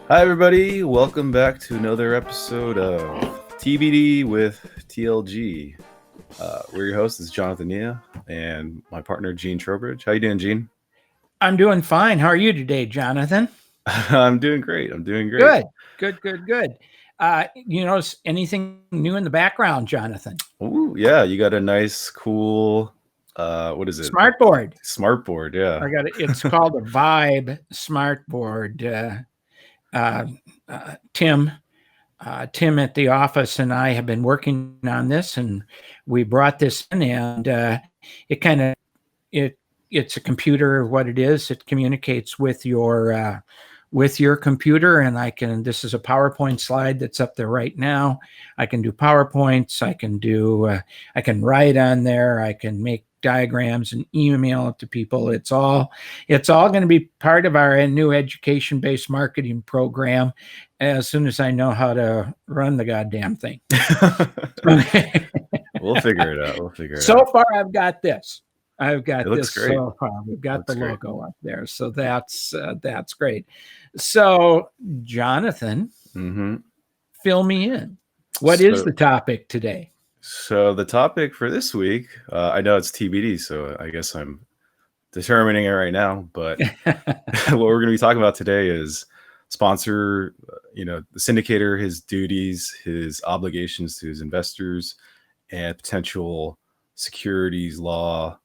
Hi, everybody. Welcome back to another episode of TBD with TLG. We're your hosts. This is Jonathan Nia and my partner, Gene Trowbridge. How you doing, Gene? I'm doing fine. How are you today, Jonathan? I'm doing great. Good, good. You notice anything new in the background, Jonathan? Ooh, yeah, you got a nice, cool, what is it? Smartboard. Smartboard, yeah. I got it. It's called a Vibe Smartboard. Tim at the office and I have been working on this, and we brought this in, and it kind of it's a computer. What it is, it communicates with your computer, and this is a PowerPoint slide that's up there right now. I can do PowerPoints. I can write on there. I can make diagrams and email it to people. It's all going to be part of our new education-based marketing program as soon as I know how to run the goddamn thing. We'll figure it out. So far, I've got this. It looks great. So far. We've got the logo up there, so that's great. So, Jonathan, fill me in. What is the topic today? So the topic for this week, I know it's TBD, so I guess I'm determining it right now. But what we're going to be talking about today is sponsor, the syndicator, his duties, his obligations to his investors, and potential securities law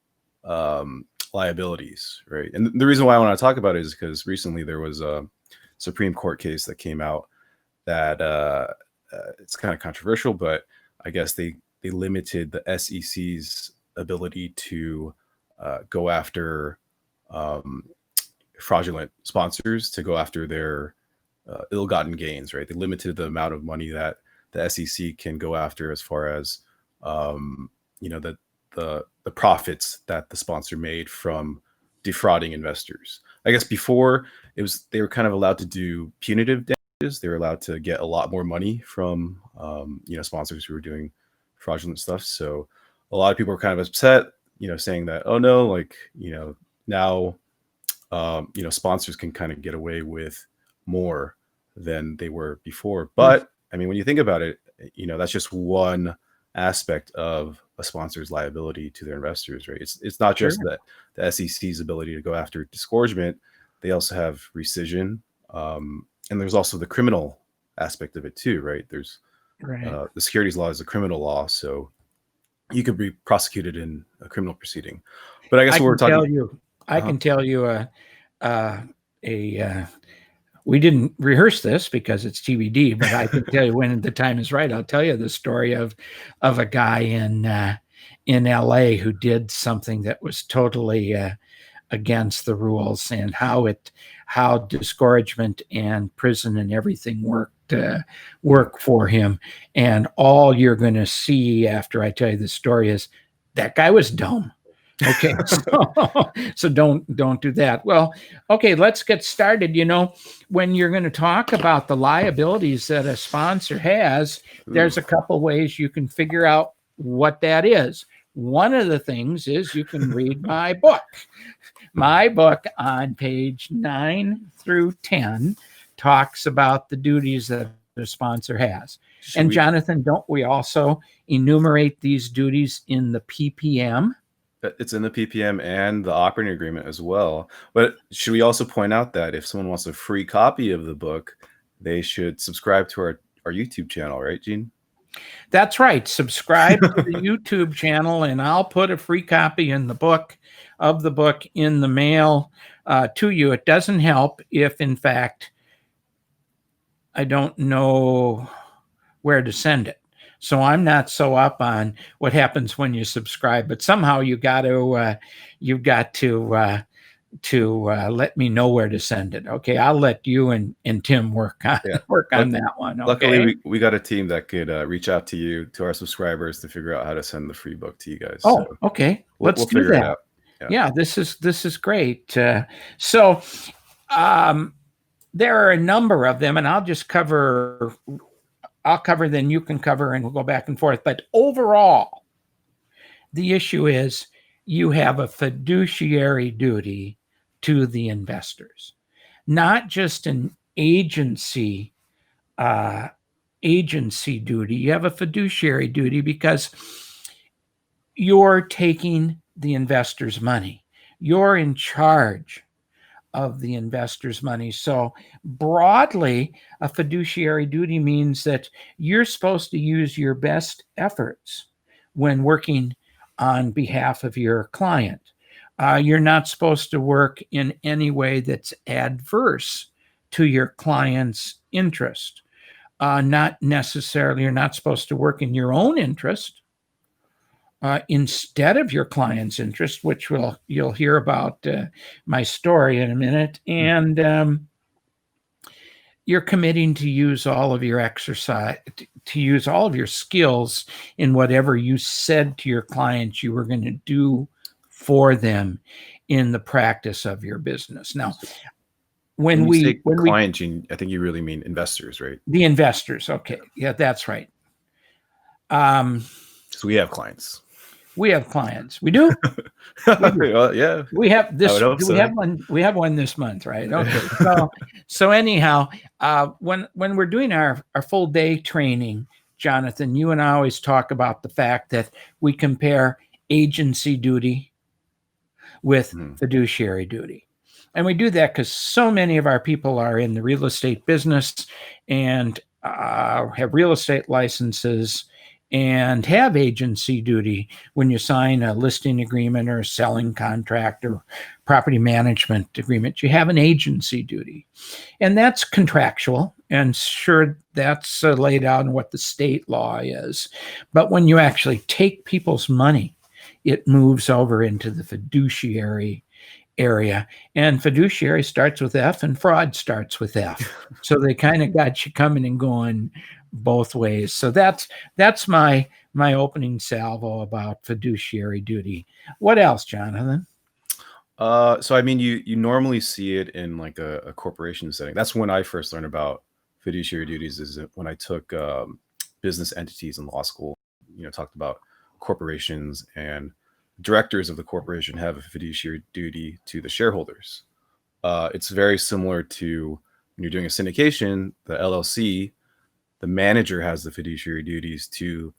liabilities, right? And the reason why I want to talk about it is because recently there was a Supreme Court case that came out that it's kind of controversial, but I guess they limited the SEC's ability to go after fraudulent sponsors, to go after their ill-gotten gains, right? They limited the amount of money that the SEC can go after as far as the profits that the sponsor made from defrauding investors. I guess before they were kind of allowed to do punitive damages. They were allowed to get a lot more money from sponsors who were doing fraudulent stuff. So a lot of people were kind of upset, saying that, oh no, now sponsors can kind of get away with more than they were before. But I mean, when you think about it, that's just one aspect of a sponsor's liability to their investors, right? It's not just that the SEC's ability to go after disgorgement. They also have rescission, and there's also the criminal aspect of it too, right? There's the securities law is a criminal law, so you could be prosecuted in a criminal proceeding. But I guess what we're talking, I can tell you we didn't rehearse this because it's TBD, but I can tell you when the time is right. I'll tell you the story of a guy in LA who did something that was totally against the rules, and how disgorgement and prison and everything work for him. And all you're going to see after I tell you the story is that guy was dumb. Okay, so don't do that. Well, okay, let's get started. When you're going to talk about the liabilities that a sponsor has, there's a couple ways you can figure out what that is. One of the things is you can read my book. My book on page 9 through 10 talks about the duties that a sponsor has. And Jonathan, don't we also enumerate these duties in the PPM? It's in the PPM and the operating agreement as well. But should we also point out that if someone wants a free copy of the book, they should subscribe to our YouTube channel, right, Gene? That's right. Subscribe to the YouTube channel, and I'll put a free copy in the book in the mail to you. It doesn't help if, in fact, I don't know where to send it. So I'm not so up on what happens when you subscribe, but somehow you've got to let me know where to send it. Okay, I'll let you and Tim work on that one. Okay? Luckily, we got a team that could reach out to our subscribers, to figure out how to send the free book to you guys. Oh, so okay. Let's do that. It out. Yeah, this is great. So there are a number of them, and I'll cover, then you can cover, and we'll go back and forth. But overall, the issue is you have a fiduciary duty to the investors, not just agency agency duty. You have a fiduciary duty because you're taking the investor's money. You're in charge of the investor's money. So broadly, a fiduciary duty means that you're supposed to use your best efforts when working on behalf of your client. You're not supposed to work in any way that's adverse to your client's interest. Not necessarily, you're not supposed to work in your own interest instead of your client's interest, which you'll hear about my story in a minute. And you're committing to use all of your exercise, to use all of your skills in whatever you said to your clients you were going to do for them in the practice of your business. Now, when you say we client, Gene, I think you really mean investors, right? the investors, okay, yeah, that's right. So we have clients. We have clients. We do. Well, yeah. We have this. I would hope We so. have one. We have one this month, right? Okay. So anyhow, when we're doing our full day training, Jonathan, you and I always talk about the fact that we compare agency duty with fiduciary duty. And we do that because so many of our people are in the real estate business and have real estate licenses and have agency duty when you sign a listing agreement or a selling contract or property management agreement. You have an agency duty. And that's contractual. And sure, that's laid out in what the state law is. But when you actually take people's money, it moves over into the fiduciary area. And fiduciary starts with F and fraud starts with F. So they kind of got you coming and going both ways. So that's my opening salvo about fiduciary duty. What else, Jonathan? So I mean, you normally see it in like a corporation setting. That's when I first learned about fiduciary duties, is when I took business entities in law school. Talked about corporations, and directors of the corporation have a fiduciary duty to the shareholders. It's very similar to when you're doing a syndication, the LLC, the manager has the fiduciary duties to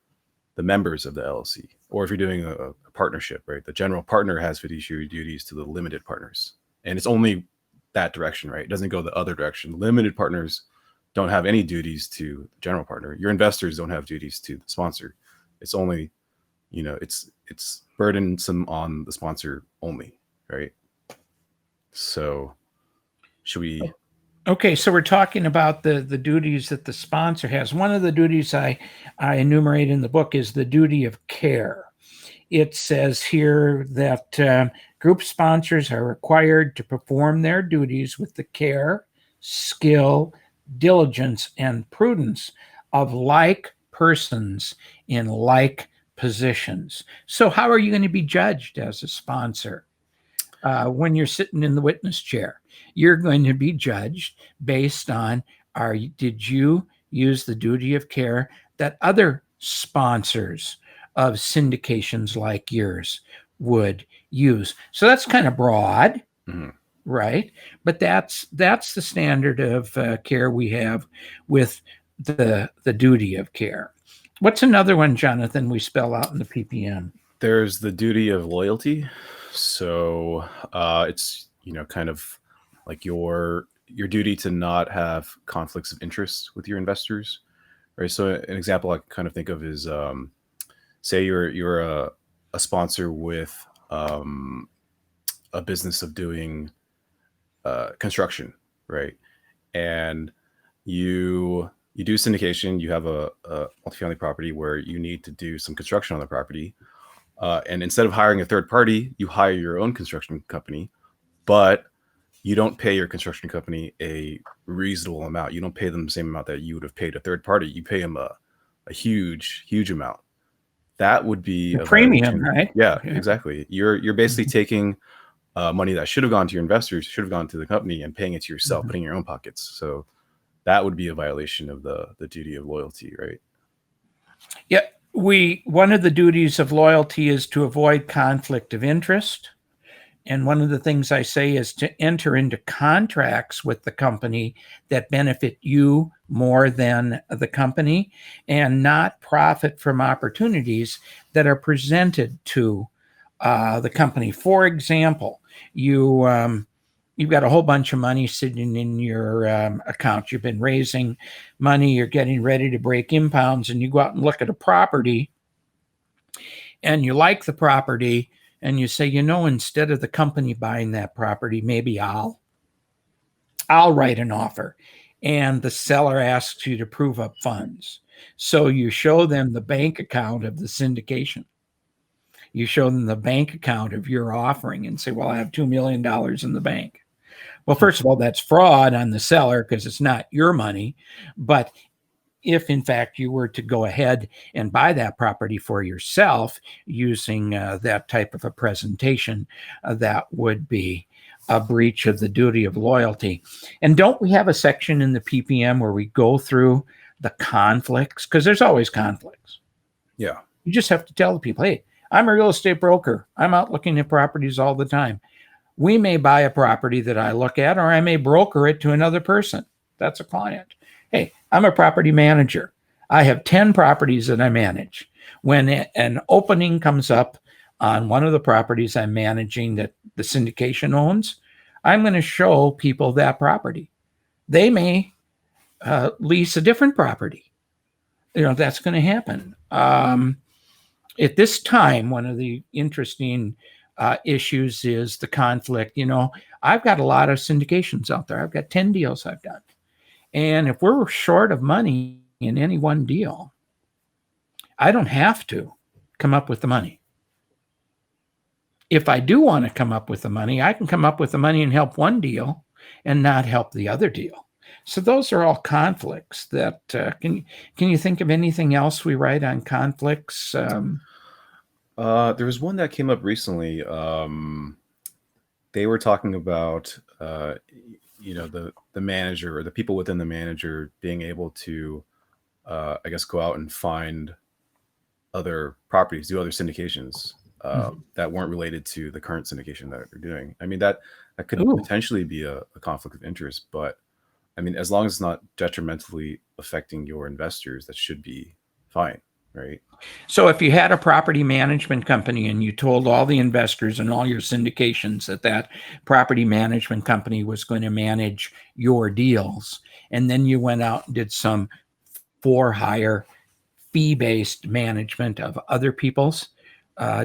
the members of the LLC. Or if you're doing a partnership, right, the general partner has fiduciary duties to the limited partners. And it's only that direction, right? It doesn't go the other direction. Limited partners don't have any duties to the general partner. Your investors don't have duties to the sponsor. It's only, it's burdensome on the sponsor only, right? So should we... Okay, so we're talking about the duties that the sponsor has. One of the duties I enumerate in the book is the duty of care. It says here that group sponsors are required to perform their duties with the care, skill, diligence, and prudence of like persons in like positions. So how are you going to be judged as a sponsor? When you're sitting in the witness chair, you're going to be judged based on, did you use the duty of care that other sponsors of syndications like yours would use? So that's kind of broad, right? But that's the standard of care we have with the duty of care. What's another one, Jonathan, we spell out in the PPM? There's the duty of loyalty. So it's, kind of like your duty to not have conflicts of interest with your investors, right? So an example I kind of think of is, say you're a sponsor with a business of doing construction, right? And you do syndication. You have a multifamily property where you need to do some construction on the property. And instead of hiring a third party, you hire your own construction company, but you don't pay your construction company a reasonable amount. You don't pay them the same amount that you would have paid a third party. You pay them a huge amount. That would be a premium, violation. right? Yeah, exactly. You're basically taking money that should have gone to your investors, should have gone to the company, and paying it to yourself, putting in your own pockets. So that would be a violation of the duty of loyalty, right? Yeah. One of the duties of loyalty is to avoid conflict of interest, And one of the things I say is to enter into contracts with the company that benefit you more than the company, and not profit from opportunities that are presented to the company. For example, you've got a whole bunch of money sitting in your account. You've been raising money. You're getting ready to break impounds, and you go out and look at a property, and you like the property, and you say, instead of the company buying that property, maybe I'll write an offer. And the seller asks you to prove up funds. So you show them the bank account of the syndication. You show them the bank account of your offering and say, well, I have $2 million in the bank. Well, first of all, that's fraud on the seller because it's not your money. But if, in fact, you were to go ahead and buy that property for yourself using that type of a presentation, that would be a breach of the duty of loyalty. And don't we have a section in the PPM where we go through the conflicts? Because there's always conflicts. Yeah. You just have to tell the people, hey, I'm a real estate broker. I'm out looking at properties all the time. We may buy a property that I look at, or I may broker it to another person. That's a client. Hey, I'm a property manager. I have 10 properties that I manage. When an opening comes up on one of the properties I'm managing that the syndication owns, I'm going to show people that property. They may lease a different property. That's going to happen. At this time, one of the interesting issues is the conflict. I've got a lot of syndications out there. I've got 10 deals I've done. And if we're short of money in any one deal, I don't have to come up with the money. If I do want to come up with the money, I can come up with the money and help one deal and not help the other deal. So those are all conflicts that can you think of anything else we write on conflicts? There was one that came up recently. They were talking about the manager or the people within the manager being able to I guess go out and find other properties, do other syndications that weren't related to the current syndication that they're doing. I mean, that could potentially be a conflict of interest, but I mean, as long as it's not detrimentally affecting your investors, that should be fine, right? So if you had a property management company and you told all the investors and all your syndications that property management company was going to manage your deals, and then you went out and did some for-hire fee-based management of other people's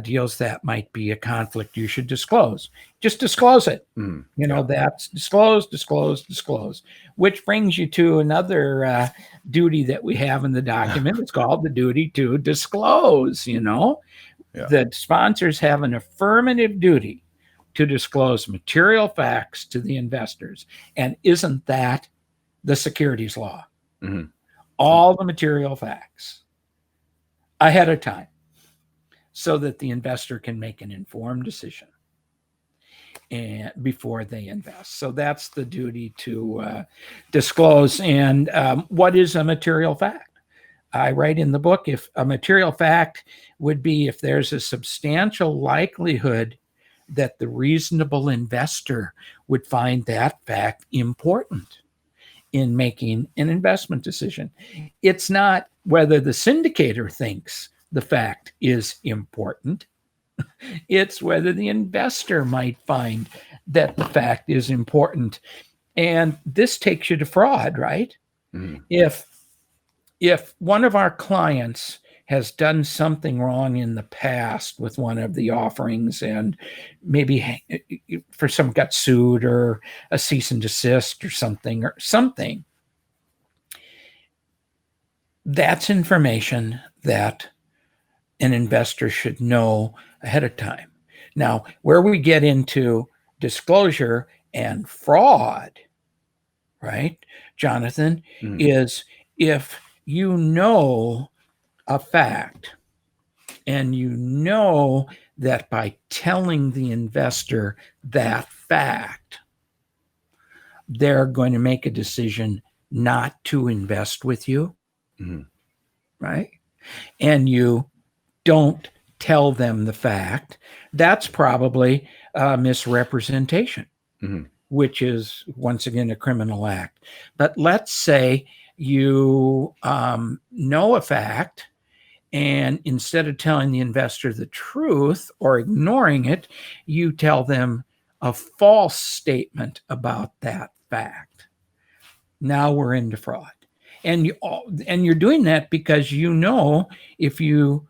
deals, that might be a conflict you should disclose. Just disclose it. That's disclose, which brings you to another duty that we have in the document. It's called the duty to disclose. The sponsors have an affirmative duty to disclose material facts to the investors. And isn't that the securities law? Mm-hmm. All the material facts ahead of time, so that the investor can make an informed decision and before they invest. So that's the duty to disclose. And what is a material fact? I write in the book, if a material fact would be if there's a substantial likelihood that the reasonable investor would find that fact important in making an investment decision. It's not whether the syndicator thinks the fact is important. It's whether the investor might find that the fact is important. And this takes you to fraud, right? Mm-hmm. If one of our clients has done something wrong in the past with one of the offerings, and maybe for some got sued or a cease and desist or something, that's information that an investor should know ahead of time. Now, where we get into disclosure and fraud, right, Jonathan, is if you know a fact and you know that by telling the investor that fact, they're going to make a decision not to invest with you, right? And you don't tell them the fact, that's probably a misrepresentation, which is, once again, a criminal act. But let's say you know a fact, and instead of telling the investor the truth or ignoring it, you tell them a false statement about that fact. Now we're into fraud. And you're doing that because you know if you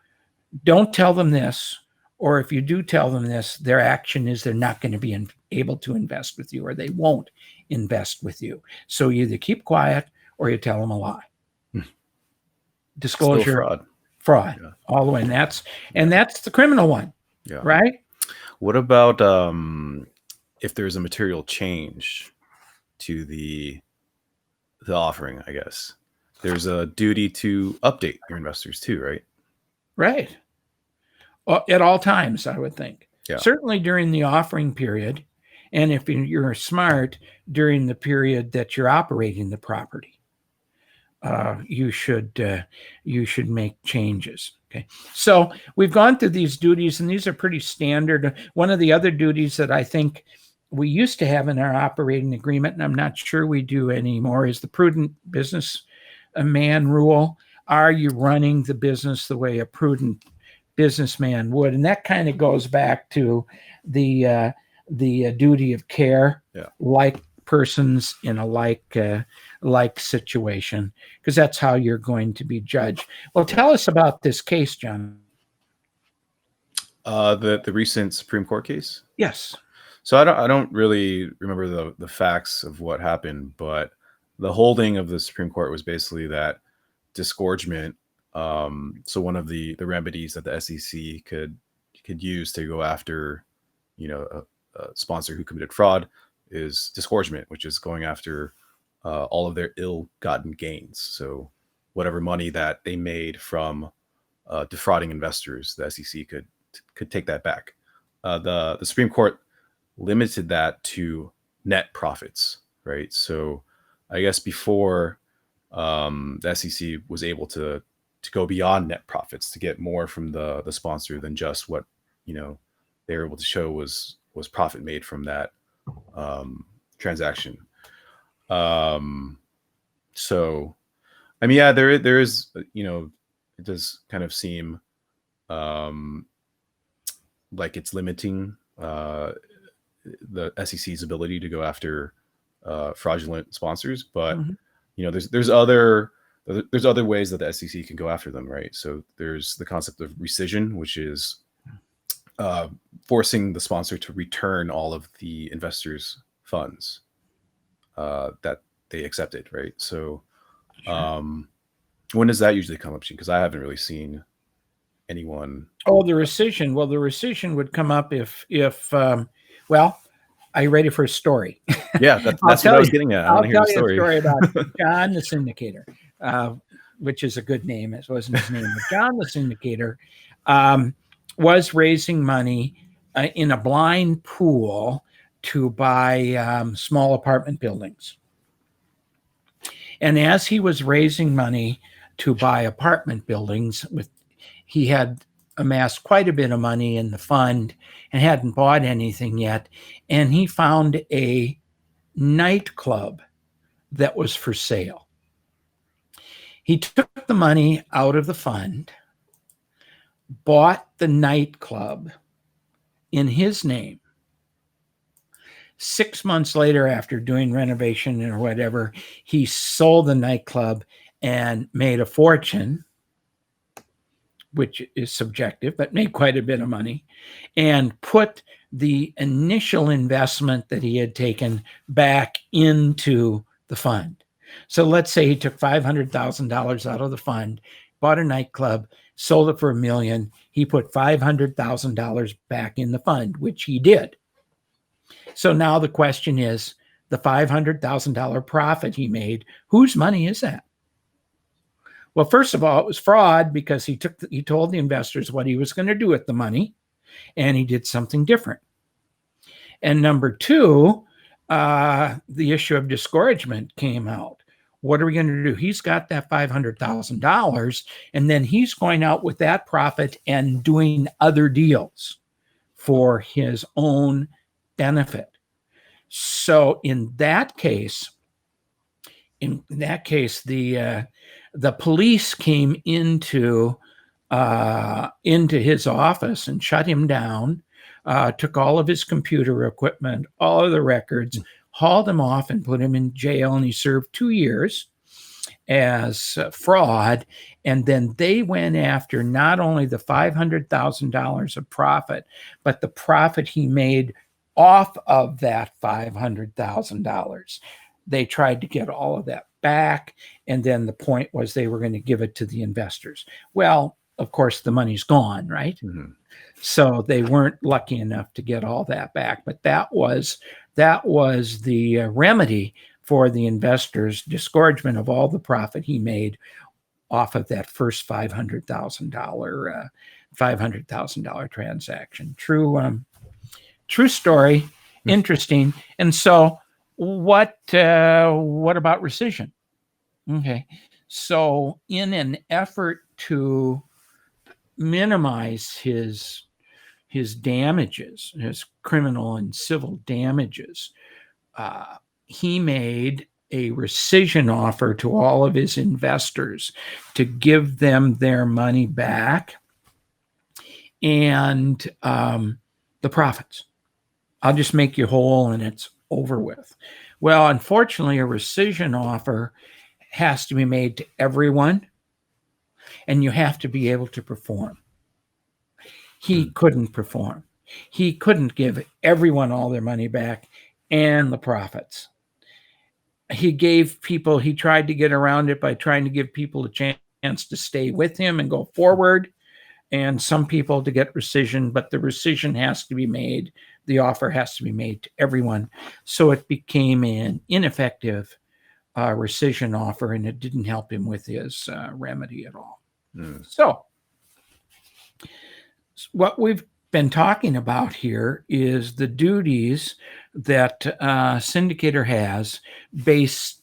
don't tell them this, or if you do tell them this, their action is they're not going to be able to invest with you, or they won't invest with you. So you either keep quiet or you tell them a lie. Disclosure, fraud, yeah. All the way. And that's the criminal one, yeah. Right? What about if there's a material change to the offering? I guess there's a duty to update your investors too, right? Right. At all times, I would think. Yeah. Certainly during the offering period, and if you're smart, during the period that you're operating the property. You should make changes. Okay, so we've gone through these duties, and these are pretty standard. One of the other duties that I think we used to have in our operating agreement, and I'm not sure we do anymore, is the prudent businessman rule. Are you running the business the way a prudent businessman would? And that kind of goes back to the duty of care, yeah. Like persons in a like situation, because that's how you're going to be judged. Well, tell us about this case, John. The recent Supreme Court case? Yes. So I don't really remember the facts of what happened, but the holding of the Supreme Court was basically that disgorgement. So one of the remedies that the SEC could use to go after, a sponsor who committed fraud is disgorgement, which is going after all of their ill-gotten gains. So whatever money that they made from defrauding investors, the SEC could take that back. The Supreme Court limited that to net profits, right? So I guess before the SEC was able to go beyond net profits to get more from the sponsor than just what they were able to show was profit made from that transaction. So I mean, yeah, there is, it does kind of seem like it's limiting the SEC's ability to go after fraudulent sponsors, but there's other ways that the SEC can go after them, right? So there's the concept of rescission, which is forcing the sponsor to return all of the investors' funds that they accepted, right? So when does that usually come up, because I haven't really seen anyone. Oh, the rescission. Well, the rescission would come up if well, are you ready for a story? Yeah, that's what I was getting at. I'll tell you a story about John the Syndicator, which is a good name. It wasn't his name, but John the Syndicator was raising money in a blind pool to buy small apartment buildings. And as he was raising money to buy apartment buildings, he had amassed quite a bit of money in the fund and hadn't bought anything yet. And he found a nightclub that was for sale. He took the money out of the fund, bought the nightclub in his name. 6 months later, after doing renovation or whatever, he sold the nightclub and made a fortune, which is subjective, but made quite a bit of money, and put the initial investment that he had taken back into the fund. So let's say he took $500,000 out of the fund, bought a nightclub, sold it for $1 million. He put $500,000 back in the fund, which he did. So now the question is, the $500,000 profit he made, whose money is that? Well, first of all, it was fraud because he told the investors what he was going to do with the money, and he did something different. And number two, the issue of disgorgement came out. what are we going to do? He's got that $500,000, and then he's going out with that profit and doing other deals for his own benefit. So in that case, the police came into his office and shut him down, took all of his computer equipment, all of the records, hauled him off and put him in jail, and he served 2 years as fraud. And then they went after not only the $500,000 of profit, but the profit he made off of that $500,000. They tried to get all of that back, and then the point was they were going to give it to the investors. Well, of course, the money's gone, right? Mm-hmm. So they weren't lucky enough to get all that back. But that was the remedy for the investors, disgorgement of all the profit he made off of that first $500,000 transaction. True story, interesting. And so, what about rescission? Okay, so in an effort to minimize his damages, his criminal and civil damages, he made a rescission offer to all of his investors to give them their money back and the profits. I'll just make you whole and it's over with. Well, unfortunately, a rescission offer has to be made to everyone, and you have to be able to perform. He couldn't perform. He couldn't give everyone all their money back and the profits. He tried to get around it by trying to give people a chance to stay with him and go forward, and some people to get rescission, but the rescission has to be made. The offer has to be made to everyone. So it became an ineffective rescission offer, and it didn't help him with his remedy at all. So what we've been talking about here is the duties that syndicator has based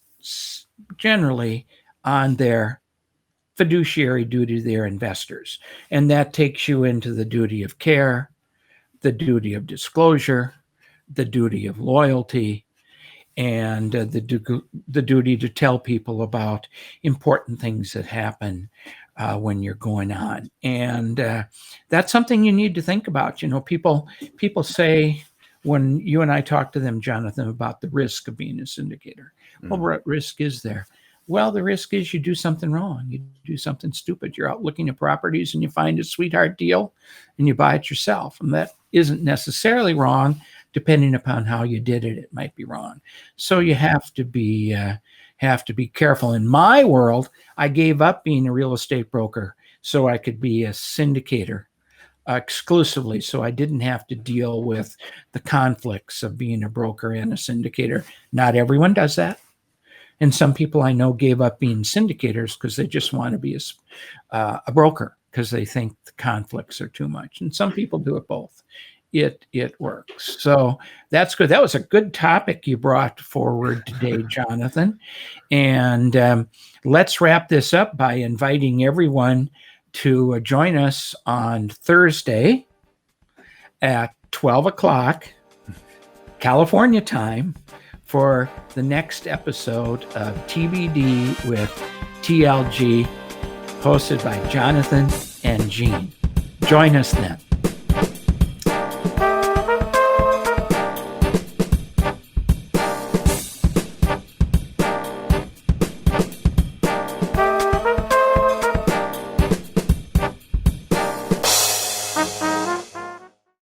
generally on their fiduciary duty to their investors. And that takes you into the duty of care, the duty of disclosure, the duty of loyalty, and the duty to tell people about important things that happen when you're going on. And that's something you need to think about. You know, people say, when you and I talk to them, Jonathan, about the risk of being a syndicator, well, what risk is there? Well, the risk is you do something wrong. You do something stupid. You're out looking at properties and you find a sweetheart deal and you buy it yourself. And that isn't necessarily wrong. Depending upon how you did it, it might be wrong. So you have to be careful. In my world, I gave up being a real estate broker so I could be a syndicator exclusively, so I didn't have to deal with the conflicts of being a broker and a syndicator. Not everyone does that. And some people I know gave up being syndicators because they just want to be a broker because they think the conflicts are too much. And some people do it both. It works. So that's good. That was a good topic you brought forward today, Jonathan. And let's wrap this up by inviting everyone to join us on Thursday at 12 o'clock California time for the next episode of TBD with TLG, hosted by Jonathan and Jean. Join us then.